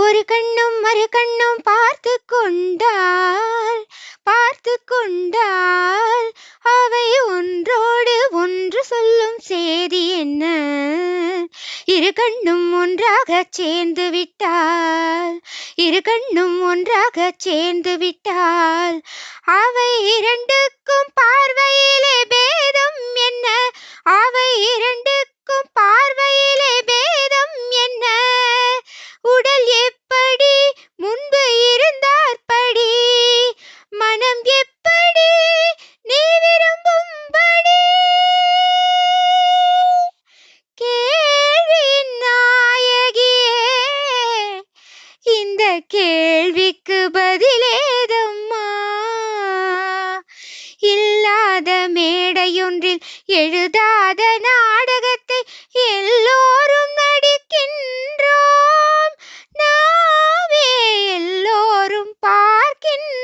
ஒரு கண்ணும் மறு கண்ணும் பார்த்து கொண்டால் அவை ஒன்றோடு ஒன்று சொல்லும் செய்தி என்ன? இரு கண்ணும் ஒன்றாகச் சேர்ந்து விட்டால் அவை இரண்டுக்கும் பார்வையிலே பேதம் என்ன? அவை இரண்டுக்கும் பார்வையிலே பேதம் என்ன? உடல் எப்படி முன்பு இருந்தாற்படி, மனம் எப்படி நீ விரும்பும்படி. கேள்வியின் நாயகியே, இந்த கேள்விக்கு பதிலேதம்மா? இல்லாத மேடையொன்றில் எழுதாத நாடகத்தை எல்லோரும் நடிக்கின்றோம், நாமே எல்லோரும் பார்க்கின்றோம்.